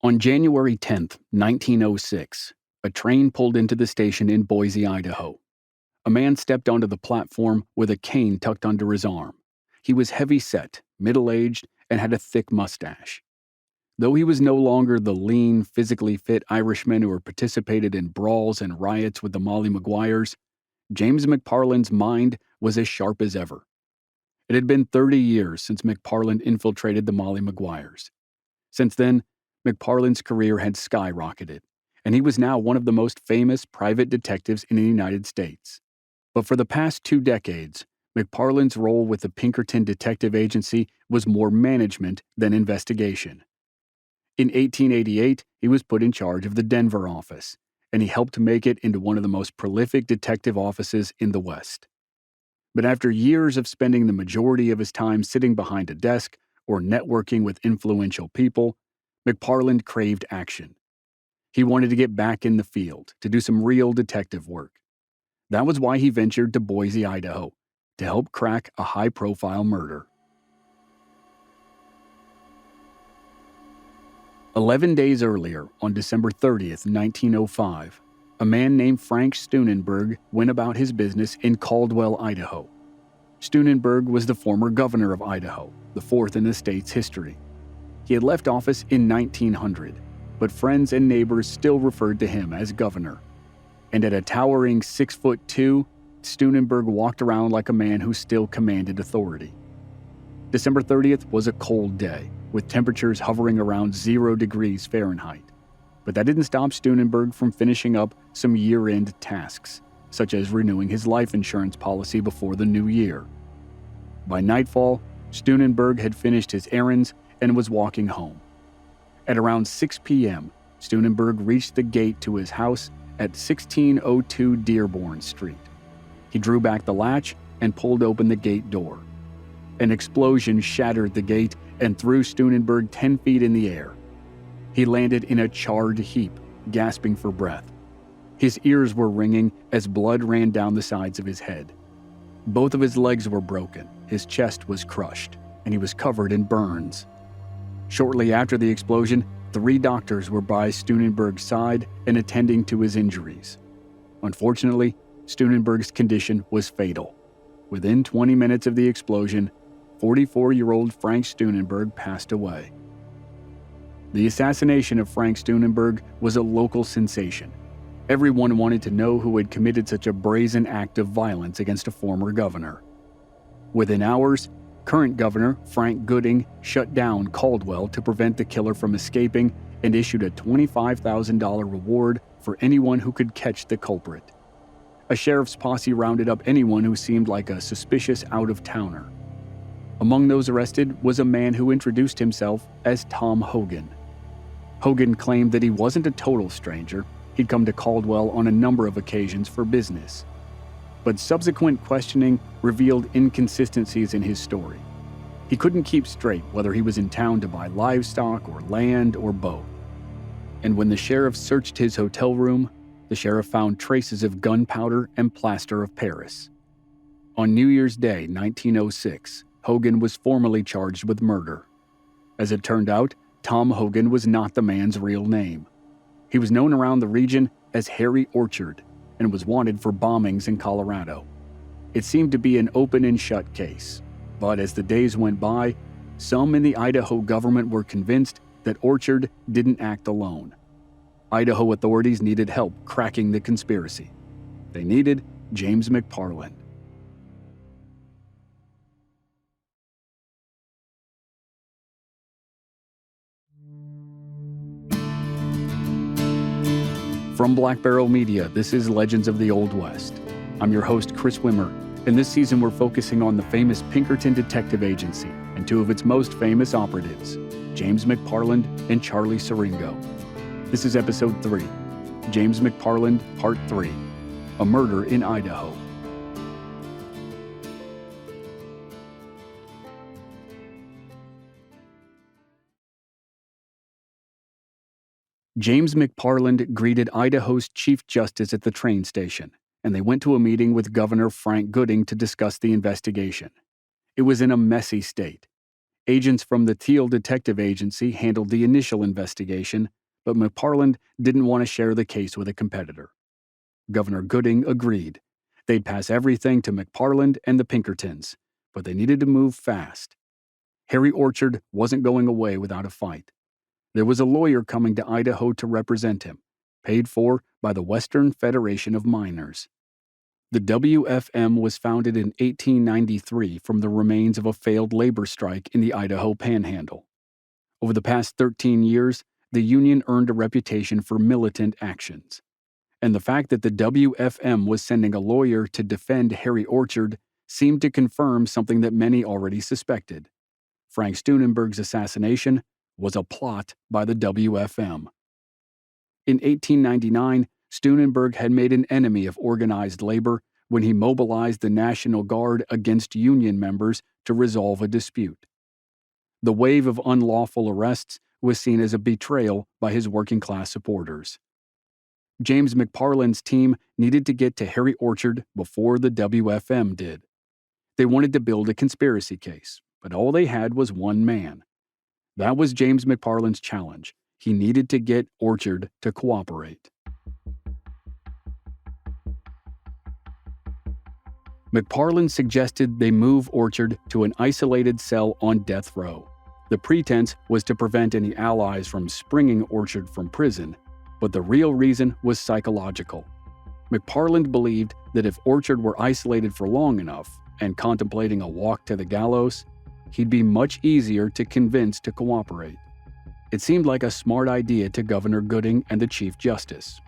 On January 10, 1906, a train pulled into the station in Boise, Idaho. A man stepped onto the platform with a cane tucked under his arm. He was heavy-set, middle-aged, and had a thick mustache. Though he was no longer the lean, physically fit Irishman who had participated in brawls and riots with the Molly Maguires, James McParland's mind was as sharp as ever. It had been 30 years since McParland infiltrated the Molly Maguires. Since then, McParland's career had skyrocketed, and he was now one of the most famous private detectives in the United States. But for the past 2 decades, McParland's role with the Pinkerton Detective Agency was more management than investigation. In 1888, he was put in charge of the Denver office, and he helped make it into one of the most prolific detective offices in the West. But after years of spending the majority of his time sitting behind a desk or networking with influential people, McParland craved action. He wanted to get back in the field to do some real detective work. That was why he ventured to Boise, Idaho, to help crack a high-profile murder. 11 days earlier, on December 30th, 1905, a man named Frank Steunenberg went about his business in Caldwell, Idaho. Steunenberg was the former governor of Idaho, the fourth in the state's history. He had left office in 1900, but friends and neighbors still referred to him as governor. And at a towering 6'2", Steunenberg walked around like a man who still commanded authority. December 30th was a cold day, with temperatures hovering around 0 degrees Fahrenheit. But that didn't stop Steunenberg from finishing up some year-end tasks, such as renewing his life insurance policy before the new year. By nightfall, Steunenberg had finished his errands and was walking home. At around 6 p.m., Steunenberg reached the gate to his house at 1602 Dearborn Street. He drew back the latch and pulled open the gate door. An explosion shattered the gate and threw Steunenberg 10 feet in the air. He landed in a charred heap, gasping for breath. His ears were ringing as blood ran down the sides of his head. Both of his legs were broken, his chest was crushed, and he was covered in burns. Shortly after the explosion, 3 doctors were by Steunenberg's side and attending to his injuries. Unfortunately, Steunenberg's condition was fatal. Within 20 minutes of the explosion, 44-year-old Frank Steunenberg passed away. The assassination of Frank Steunenberg was a local sensation. Everyone wanted to know who had committed such a brazen act of violence against a former governor. Within hours, current governor Frank Gooding shut down Caldwell to prevent the killer from escaping and issued a $25,000 reward for anyone who could catch the culprit. A sheriff's posse rounded up anyone who seemed like a suspicious out-of-towner. Among those arrested was a man who introduced himself as Tom Hogan. Hogan claimed that he wasn't a total stranger. He'd come to Caldwell on a number of occasions for business. But subsequent questioning revealed inconsistencies in his story. He couldn't keep straight whether he was in town to buy livestock or land or both. And when the sheriff searched his hotel room, the sheriff found traces of gunpowder and plaster of Paris. On New Year's Day, 1906, Hogan was formally charged with murder. As it turned out, Tom Hogan was not the man's real name. He was known around the region as Harry Orchard and was wanted for bombings in Colorado. It seemed to be an open and shut case, but as the days went by, some in the Idaho government were convinced that Orchard didn't act alone. Idaho authorities needed help cracking the conspiracy. They needed James McParland. From Black Barrel Media, this is Legends of the Old West. I'm your host, Chris Wimmer, and this season we're focusing on the famous Pinkerton Detective Agency and 2 of its most famous operatives, James McParland and Charlie Siringo. This is Episode 3, James McParland, Part 3, A Murder in Idaho. James McParland greeted Idaho's Chief Justice at the train station, and they went to a meeting with Governor Frank Gooding to discuss the investigation. It was in a messy state. Agents from the Teal Detective Agency handled the initial investigation, but McParland didn't want to share the case with a competitor. Governor Gooding agreed. They'd pass everything to McParland and the Pinkertons, but they needed to move fast. Harry Orchard wasn't going away without a fight. There was a lawyer coming to Idaho to represent him, paid for by the Western Federation of Miners. The WFM was founded in 1893 from the remains of a failed labor strike in the Idaho Panhandle. Over the past 13 years, the union earned a reputation for militant actions. And the fact that the WFM was sending a lawyer to defend Harry Orchard seemed to confirm something that many already suspected. Frank Steunenberg's assassination was a plot by the WFM. In 1899, Steunenberg had made an enemy of organized labor when he mobilized the National Guard against union members to resolve a dispute. The wave of unlawful arrests was seen as a betrayal by his working-class supporters. James McParland's team needed to get to Harry Orchard before the WFM did. They wanted to build a conspiracy case, but all they had was one man. That was James McParland's challenge. He needed to get Orchard to cooperate. McParland suggested they move Orchard to an isolated cell on death row. The pretense was to prevent any allies from springing Orchard from prison, but the real reason was psychological. McParland believed that if Orchard were isolated for long enough and contemplating a walk to the gallows, he'd be much easier to convince to cooperate. It seemed like a smart idea to Governor Gooding and the Chief Justice.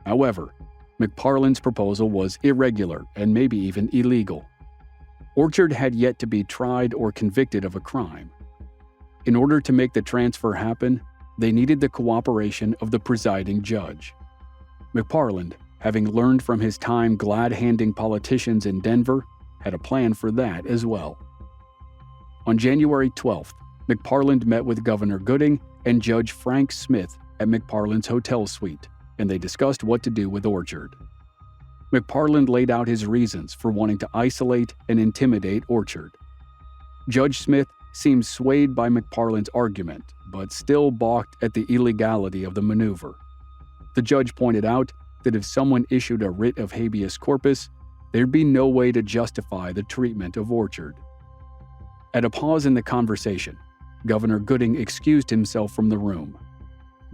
However, McParland's proposal was irregular and maybe even illegal. Orchard had yet to be tried or convicted of a crime. In order to make the transfer happen, they needed the cooperation of the presiding judge. McParland, having learned from his time glad-handing politicians in Denver, had a plan for that as well. On January 12th, McParland met with Governor Gooding and Judge Frank Smith at McParland's hotel suite, and they discussed what to do with Orchard. McParland laid out his reasons for wanting to isolate and intimidate Orchard. Judge Smith seemed swayed by McParland's argument, but still balked at the illegality of the maneuver. The judge pointed out that if someone issued a writ of habeas corpus, there'd be no way to justify the treatment of Orchard. At a pause in the conversation, Governor Gooding excused himself from the room.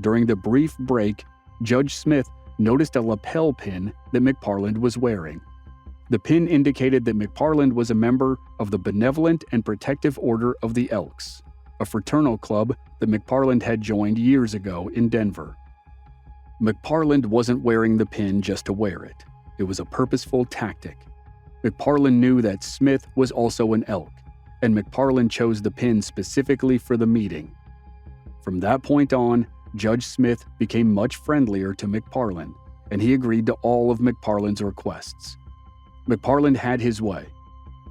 During the brief break, Judge Smith noticed a lapel pin that McParland was wearing. The pin indicated that McParland was a member of the Benevolent and Protective Order of the Elks, a fraternal club that McParland had joined years ago in Denver. McParland wasn't wearing the pin just to wear it. It was a purposeful tactic. McParland knew that Smith was also an elk, and McParland chose the pin specifically for the meeting. From that point on, Judge Smith became much friendlier to McParland, and he agreed to all of McParland's requests. McParland had his way.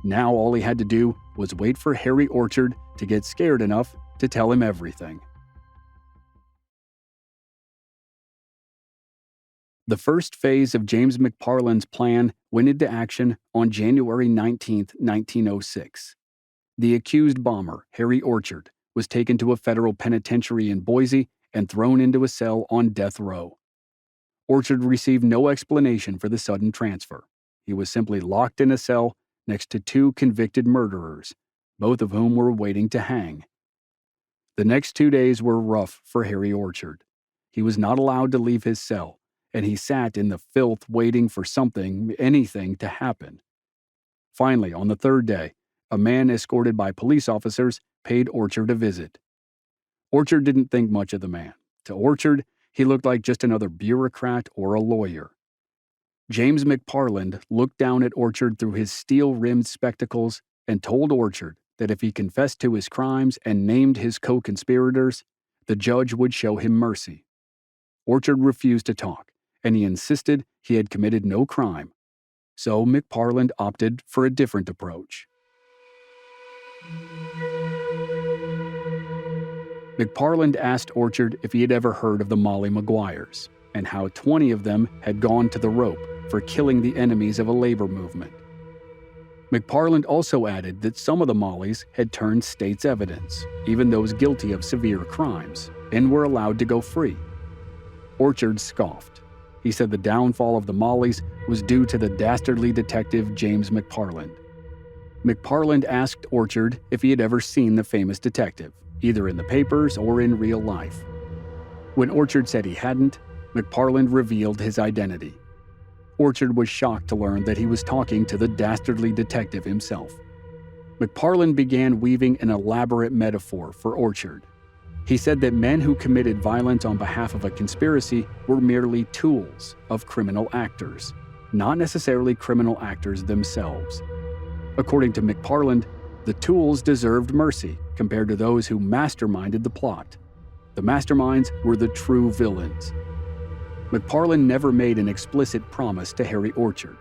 Now all he had to do was wait for Harry Orchard to get scared enough to tell him everything. The first phase of James McParland's plan went into action on January 19, 1906. The accused bomber, Harry Orchard, was taken to a federal penitentiary in Boise and thrown into a cell on death row. Orchard received no explanation for the sudden transfer. He was simply locked in a cell next to two convicted murderers, both of whom were waiting to hang. The next 2 days were rough for Harry Orchard. He was not allowed to leave his cell, and he sat in the filth waiting for anything to happen. Finally, on the third day, a man escorted by police officers paid Orchard a visit. Orchard didn't think much of the man. To Orchard, he looked like just another bureaucrat or a lawyer. James McParland looked down at Orchard through his steel-rimmed spectacles and told Orchard that if he confessed to his crimes and named his co-conspirators, the judge would show him mercy. Orchard refused to talk, and he insisted he had committed no crime. So McParland opted for a different approach. McParland asked Orchard if he had ever heard of the Molly Maguires, and how 20 of them had gone to the rope for killing the enemies of a labor movement. McParland also added that some of the Mollys had turned state's evidence, even those guilty of severe crimes, and were allowed to go free. Orchard scoffed. He said the downfall of the Mollies was due to the dastardly detective James McParland. McParland asked Orchard if he had ever seen the famous detective, either in the papers or in real life. When Orchard said he hadn't, McParland revealed his identity. Orchard was shocked to learn that he was talking to the dastardly detective himself. McParland began weaving an elaborate metaphor for Orchard. He said that men who committed violence on behalf of a conspiracy were merely tools of criminal actors, not necessarily criminal actors themselves. According to McParland, the tools deserved mercy compared to those who masterminded the plot. The masterminds were the true villains. McParland never made an explicit promise to Harry Orchard.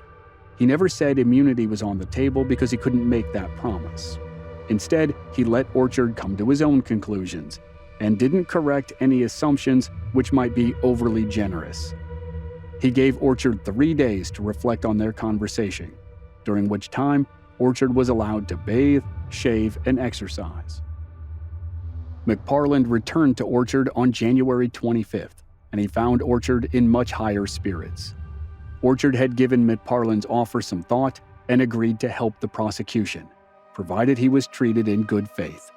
He never said immunity was on the table because he couldn't make that promise. Instead, he let Orchard come to his own conclusions and didn't correct any assumptions which might be overly generous. He gave Orchard 3 days to reflect on their conversation, during which time Orchard was allowed to bathe, shave, and exercise. McParland returned to Orchard on January 25th, and he found Orchard in much higher spirits. Orchard had given McParland's offer some thought and agreed to help the prosecution, provided he was treated in good faith.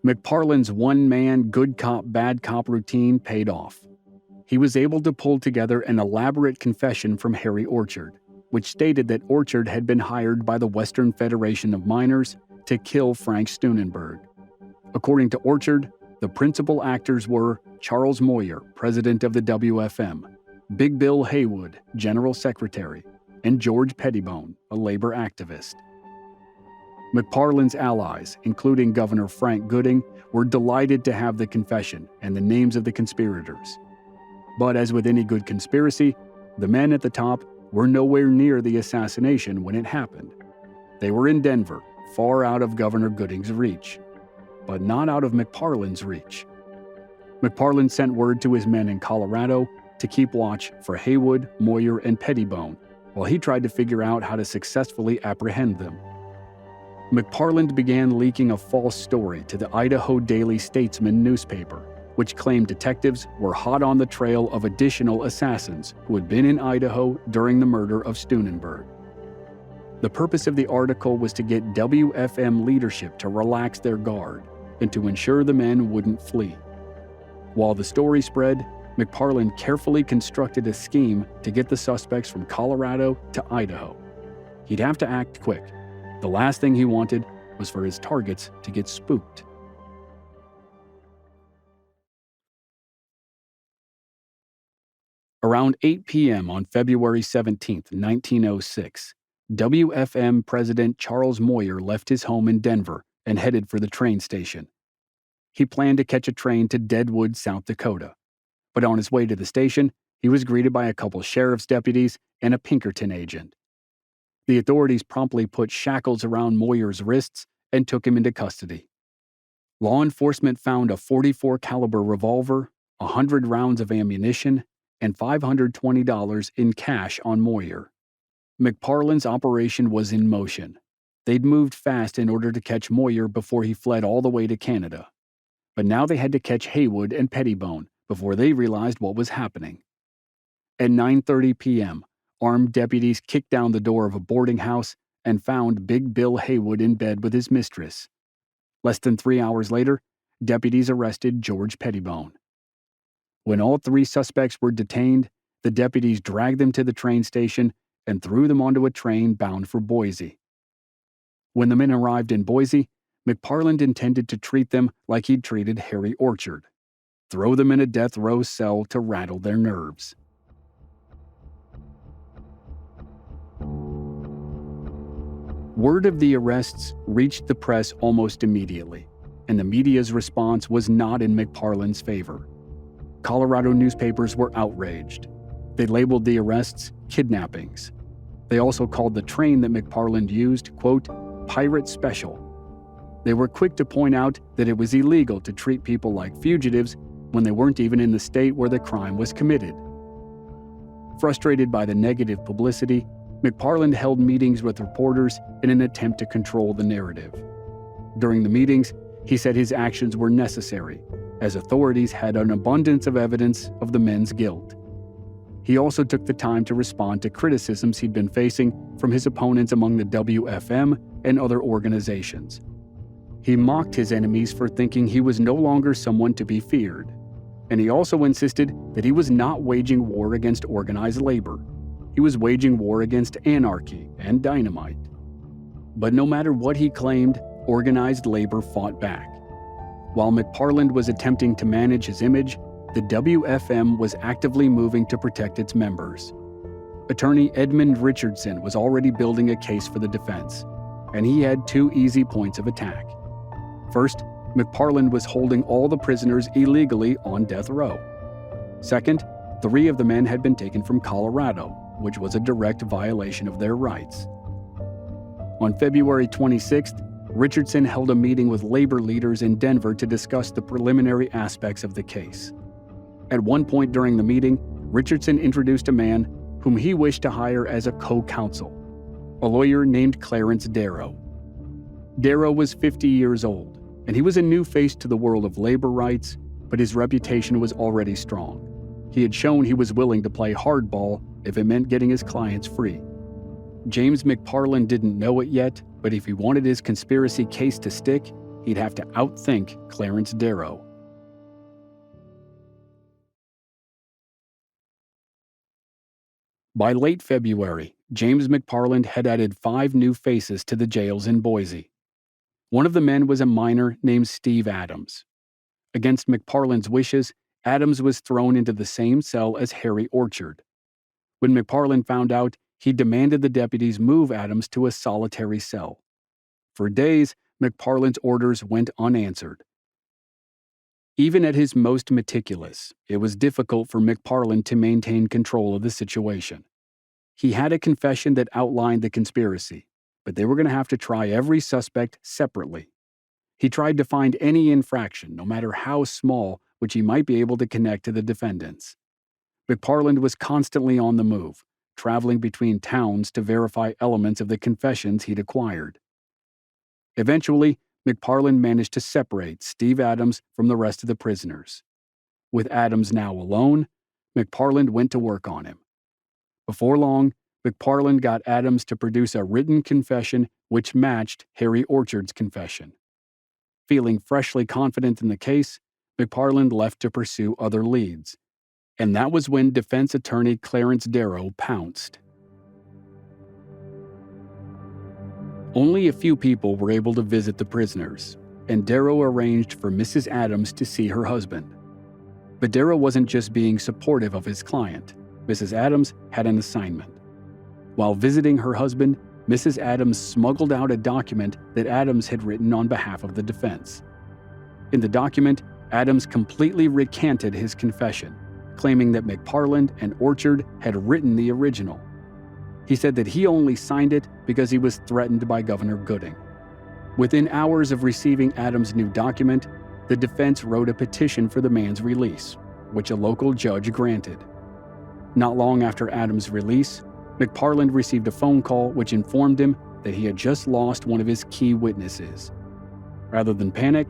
McParland's one-man good cop, bad cop routine paid off. He was able to pull together an elaborate confession from Harry Orchard, which stated that Orchard had been hired by the Western Federation of Miners to kill Frank Steunenberg. According to Orchard, the principal actors were Charles Moyer, president of the WFM, Big Bill Haywood, general secretary, and George Pettibone, a labor activist. McParland's allies, including Governor Frank Gooding, were delighted to have the confession and the names of the conspirators. But as with any good conspiracy, the men at the top were nowhere near the assassination when it happened. They were in Denver, far out of Governor Gooding's reach, but not out of McParland's reach. McParland sent word to his men in Colorado to keep watch for Haywood, Moyer, and Pettibone while he tried to figure out how to successfully apprehend them. McParland began leaking a false story to the Idaho Daily Statesman newspaper, which claimed detectives were hot on the trail of additional assassins who had been in Idaho during the murder of Steunenberg. The purpose of the article was to get WFM leadership to relax their guard and to ensure the men wouldn't flee. While the story spread, McParland carefully constructed a scheme to get the suspects from Colorado to Idaho. He'd have to act quick. The last thing he wanted was for his targets to get spooked. Around 8 p.m. on February 17, 1906, WFM President Charles Moyer left his home in Denver and headed for the train station. He planned to catch a train to Deadwood, South Dakota. But on his way to the station, he was greeted by a couple sheriff's deputies and a Pinkerton agent. The authorities promptly put shackles around Moyer's wrists and took him into custody. Law enforcement found a .44 caliber revolver, 100 rounds of ammunition, and $520 in cash on Moyer. McParland's operation was in motion. They'd moved fast in order to catch Moyer before he fled all the way to Canada. But now they had to catch Haywood and Pettibone before they realized what was happening. At 9:30 p.m., armed deputies kicked down the door of a boarding house and found Big Bill Haywood in bed with his mistress. Less than 3 hours later, deputies arrested George Pettibone. When all 3 suspects were detained, the deputies dragged them to the train station and threw them onto a train bound for Boise. When the men arrived in Boise, McParland intended to treat them like he'd treated Harry Orchard. Throw them in a death row cell to rattle their nerves. Word of the arrests reached the press almost immediately, and the media's response was not in McParland's favor. Colorado newspapers were outraged. They labeled the arrests kidnappings. They also called the train that McParland used, quote, pirate special. They were quick to point out that it was illegal to treat people like fugitives when they weren't even in the state where the crime was committed. Frustrated by the negative publicity, McParland held meetings with reporters in an attempt to control the narrative. During the meetings, He said his actions were necessary, as authorities had an abundance of evidence of the men's guilt. He also took the time to respond to criticisms he'd been facing from his opponents among the WFM and other organizations. He mocked his enemies for thinking he was no longer someone to be feared, and he also insisted that he was not waging war against organized labor. He was waging war against anarchy and dynamite. But no matter what he claimed, organized labor fought back. While McParland was attempting to manage his image, the WFM was actively moving to protect its members. Attorney Edmund Richardson was already building a case for the defense, and he had two easy points of attack. First, McParland was holding all the prisoners illegally on death row. Second, 3 of the men had been taken from Colorado, which was a direct violation of their rights. On February 26th, Richardson held a meeting with labor leaders in Denver to discuss the preliminary aspects of the case. At one point during the meeting, Richardson introduced a man whom he wished to hire as a co-counsel, a lawyer named Clarence Darrow. Darrow was 50 years old, and he was a new face to the world of labor rights, but his reputation was already strong. He had shown he was willing to play hardball if it meant getting his clients free. James McParland didn't know it yet, but if he wanted his conspiracy case to stick, he'd have to outthink Clarence Darrow. By late February, James McParland had added 5 new faces to the jails in Boise. One of the men was a miner named Steve Adams. Against McParland's wishes, Adams was thrown into the same cell as Harry Orchard. When McParland found out, he demanded the deputies move Adams to a solitary cell. For days, McParland's orders went unanswered. Even at his most meticulous, it was difficult for McParland to maintain control of the situation. He had a confession that outlined the conspiracy, but they were going to have to try every suspect separately. He tried to find any infraction, no matter how small, which he might be able to connect to the defendants. McParland was constantly on the move, traveling between towns to verify elements of the confessions he'd acquired. Eventually, McParland managed to separate Steve Adams from the rest of the prisoners. With Adams now alone, McParland went to work on him. Before long, McParland got Adams to produce a written confession which matched Harry Orchard's confession. Feeling freshly confident in the case, McParland left to pursue other leads. And that was when defense attorney Clarence Darrow pounced. Only a few people were able to visit the prisoners, and Darrow arranged for Mrs. Adams to see her husband. But Darrow wasn't just being supportive of his client. Mrs. Adams had an assignment. While visiting her husband, Mrs. Adams smuggled out a document that Adams had written on behalf of the defense. In the document, Adams completely recanted his confession, claiming that McParland and Orchard had written the original. He said that he only signed it because he was threatened by Governor Gooding. Within hours of receiving Adams' new document, the defense wrote a petition for the man's release, which a local judge granted. Not long after Adams' release, McParland received a phone call which informed him that he had just lost one of his key witnesses. Rather than panic,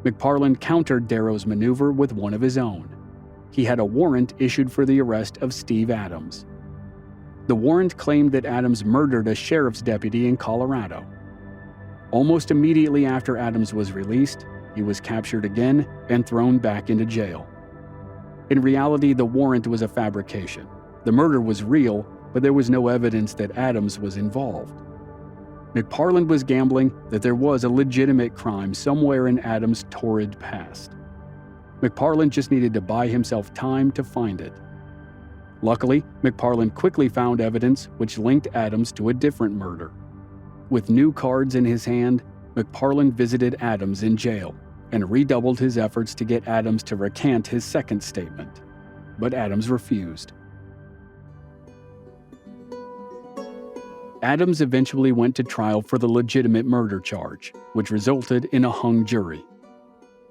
McParland countered Darrow's maneuver with one of his own. He had a warrant issued for the arrest of Steve Adams. The warrant claimed that Adams murdered a sheriff's deputy in Colorado. Almost immediately after Adams was released, he was captured again and thrown back into jail. In reality, the warrant was a fabrication. The murder was real, but there was no evidence that Adams was involved. McParland was gambling that there was a legitimate crime somewhere in Adams' torrid past. McParland just needed to buy himself time to find it. Luckily, McParland quickly found evidence which linked Adams to a different murder. With new cards in his hand, McParland visited Adams in jail and redoubled his efforts to get Adams to recant his second statement. But Adams refused. Adams eventually went to trial for the legitimate murder charge, which resulted in a hung jury.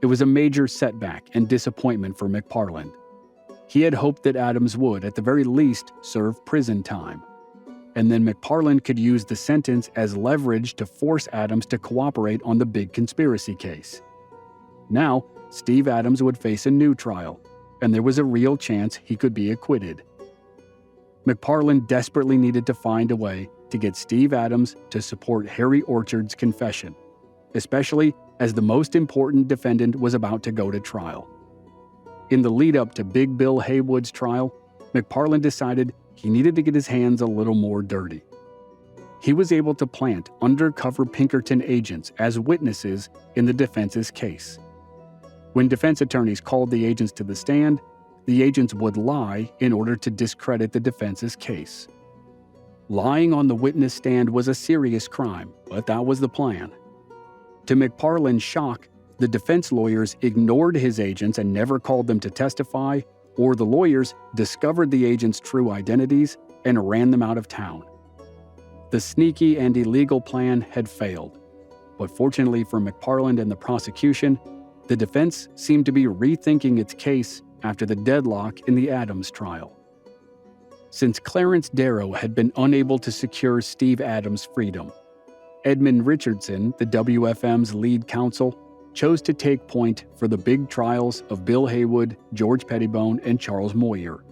It was a major setback and disappointment for McParland. He had hoped that Adams would, at the very least, serve prison time. And then McParland could use the sentence as leverage to force Adams to cooperate on the big conspiracy case. Now, Steve Adams would face a new trial, and there was a real chance he could be acquitted. McParland desperately needed to find a way to get Steve Adams to support Harry Orchard's confession, especially as the most important defendant was about to go to trial. In the lead-up to Big Bill Haywood's trial, McParland decided he needed to get his hands a little more dirty. He was able to plant undercover Pinkerton agents as witnesses in the defense's case. When defense attorneys called the agents to the stand, the agents would lie in order to discredit the defense's case. Lying on the witness stand was a serious crime, but that was the plan. To McParland's shock, the defense lawyers ignored his agents and never called them to testify, or the lawyers discovered the agents' true identities and ran them out of town. The sneaky and illegal plan had failed, but fortunately for McParland and the prosecution, the defense seemed to be rethinking its case after the deadlock in the Adams trial. Since Clarence Darrow had been unable to secure Steve Adams' freedom, Edmund Richardson, the WFM's lead counsel, chose to take point for the big trials of Bill Haywood, George Pettibone, and Charles Moyer.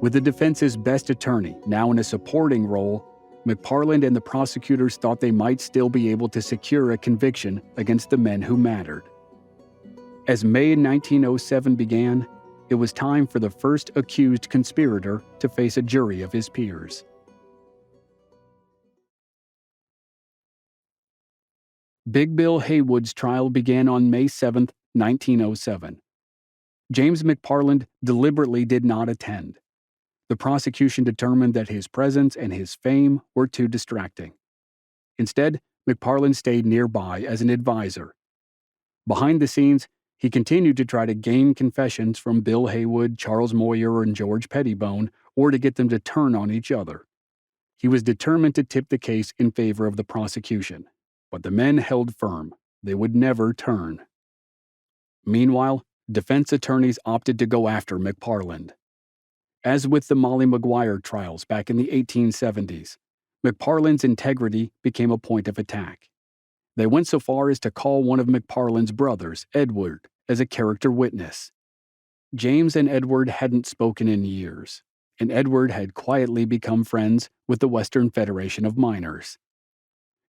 With the defense's best attorney now in a supporting role, McParland and the prosecutors thought they might still be able to secure a conviction against the men who mattered. As May 1907 began, it was time for the first accused conspirator to face a jury of his peers. Big Bill Haywood's trial began on May 7, 1907. James McParland deliberately did not attend. The prosecution determined that his presence and his fame were too distracting. Instead, McParland stayed nearby as an advisor. Behind the scenes, he continued to try to gain confessions from Bill Haywood, Charles Moyer, and George Pettibone, or to get them to turn on each other. He was determined to tip the case in favor of the prosecution, but the men held firm. They would never turn. Meanwhile, defense attorneys opted to go after McParland. As with the Molly Maguire trials back in the 1870s, McParland's integrity became a point of attack. They went so far as to call one of McParland's brothers, Edward, as a character witness. James and Edward hadn't spoken in years, and Edward had quietly become friends with the Western Federation of Miners.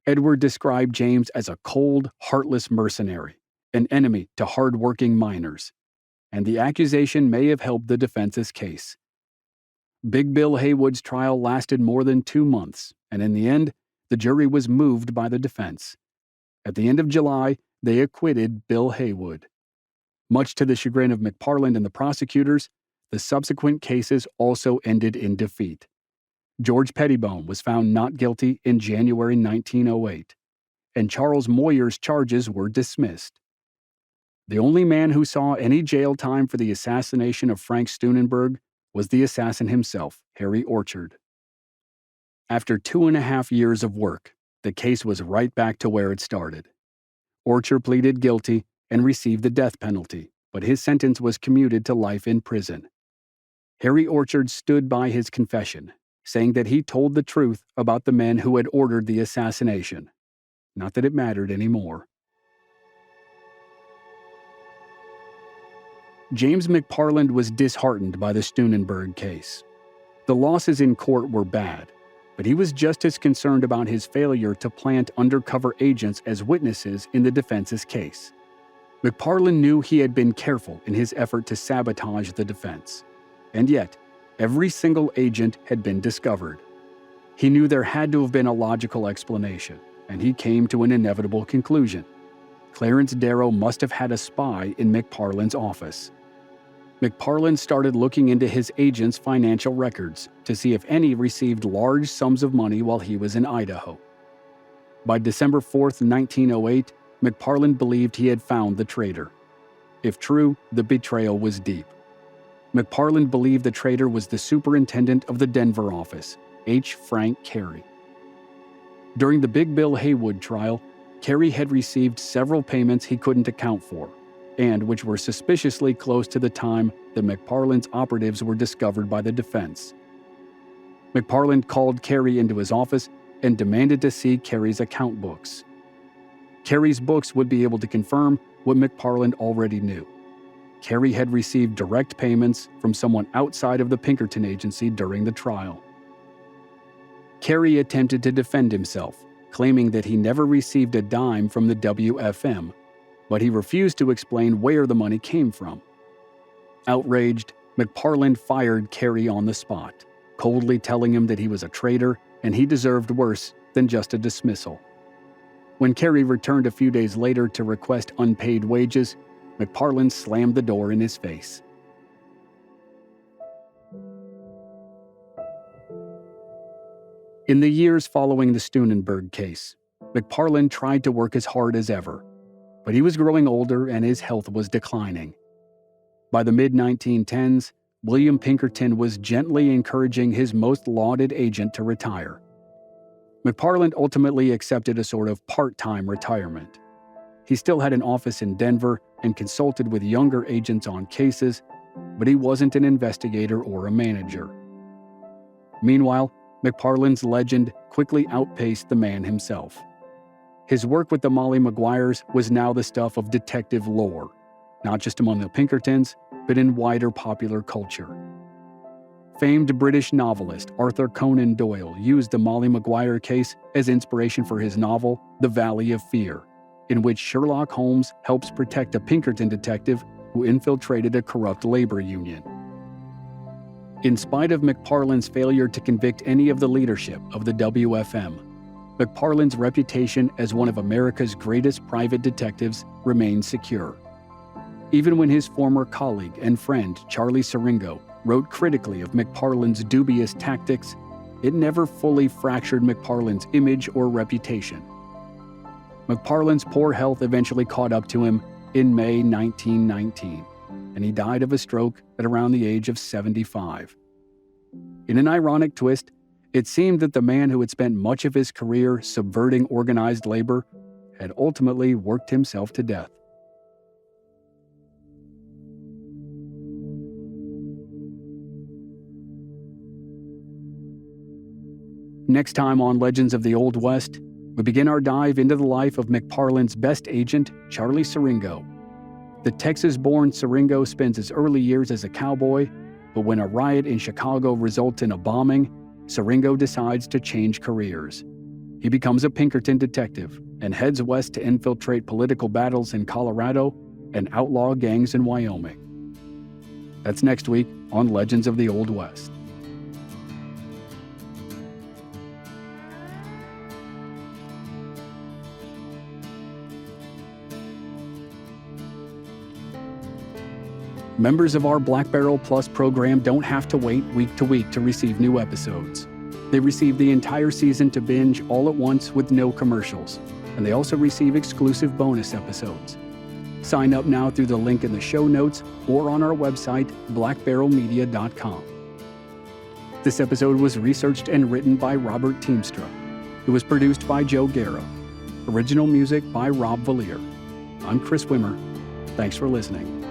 Edward described James as a cold, heartless mercenary, an enemy to hard-working miners, and the accusation may have helped the defense's case. Big Bill Haywood's trial lasted more than 2 months, and in the end, the jury was moved by the defense. At the end of July, they acquitted Bill Haywood. Much to the chagrin of McParland and the prosecutors, the subsequent cases also ended in defeat. George Pettibone was found not guilty in January 1908, and Charles Moyer's charges were dismissed. The only man who saw any jail time for the assassination of Frank Steunenberg was the assassin himself, Harry Orchard. After 2.5 years of work, the case was right back to where it started. Orchard pleaded guilty and received the death penalty, but his sentence was commuted to life in prison. Harry Orchard stood by his confession, saying that he told the truth about the men who had ordered the assassination. Not that it mattered anymore. James McParland was disheartened by the Steunenberg case. The losses in court were bad, but he was just as concerned about his failure to plant undercover agents as witnesses in the defense's case. McParland knew he had been careful in his effort to sabotage the defense, and yet, every single agent had been discovered. He knew there had to have been a logical explanation, and he came to an inevitable conclusion. Clarence Darrow must have had a spy in McParland's office. McParland started looking into his agent's financial records to see if any received large sums of money while he was in Idaho. By December 4, 1908, McParland believed he had found the traitor. If true, the betrayal was deep. McParland believed the traitor was the superintendent of the Denver office, H. Frank Carey. During the Big Bill Haywood trial, Carey had received several payments he couldn't account for, and which were suspiciously close to the time that McParland's operatives were discovered by the defense. McParland called Carey into his office and demanded to see Carey's account books. Carey's books would be able to confirm what McParland already knew. Carey had received direct payments from someone outside of the Pinkerton agency during the trial. Carey attempted to defend himself, claiming that he never received a dime from the WFM, but he refused to explain where the money came from. Outraged, McParland fired Carey on the spot, coldly telling him that he was a traitor and he deserved worse than just a dismissal. When Carey returned a few days later to request unpaid wages, McParland slammed the door in his face. In the years following the Steunenberg case, McParland tried to work as hard as ever, but he was growing older and his health was declining. By the mid-1910s, William Pinkerton was gently encouraging his most lauded agent to retire. McParland ultimately accepted a sort of part-time retirement. He still had an office in Denver and consulted with younger agents on cases, but he wasn't an investigator or a manager. Meanwhile, McParland's legend quickly outpaced the man himself. His work with the Molly Maguires was now the stuff of detective lore, not just among the Pinkertons, but in wider popular culture. Famed British novelist Arthur Conan Doyle used the Molly Maguire case as inspiration for his novel, The Valley of Fear, in which Sherlock Holmes helps protect a Pinkerton detective who infiltrated a corrupt labor union. In spite of McParland's failure to convict any of the leadership of the WFM, McParland's reputation as one of America's greatest private detectives remained secure. Even when his former colleague and friend Charlie Siringo wrote critically of McParland's dubious tactics, it never fully fractured McParland's image or reputation. McParland's poor health eventually caught up to him in May 1919, and he died of a stroke at around the age of 75. In an ironic twist, it seemed that the man who had spent much of his career subverting organized labor had ultimately worked himself to death. Next time on Legends of the Old West, we begin our dive into the life of McParland's best agent, Charlie Siringo. The Texas-born Siringo spends his early years as a cowboy, but when a riot in Chicago results in a bombing, Siringo decides to change careers. He becomes a Pinkerton detective and heads west to infiltrate political battles in Colorado and outlaw gangs in Wyoming. That's next week on Legends of the Old West. Members of our Black Barrel Plus program don't have to wait week to week to receive new episodes. They receive the entire season to binge all at once with no commercials, and they also receive exclusive bonus episodes. Sign up now through the link in the show notes or on our website, blackbarrelmedia.com. This episode was researched and written by Robert Teamstra. It was produced by Joe Guerra. Original music by Rob Valier. I'm Chris Wimmer. Thanks for listening.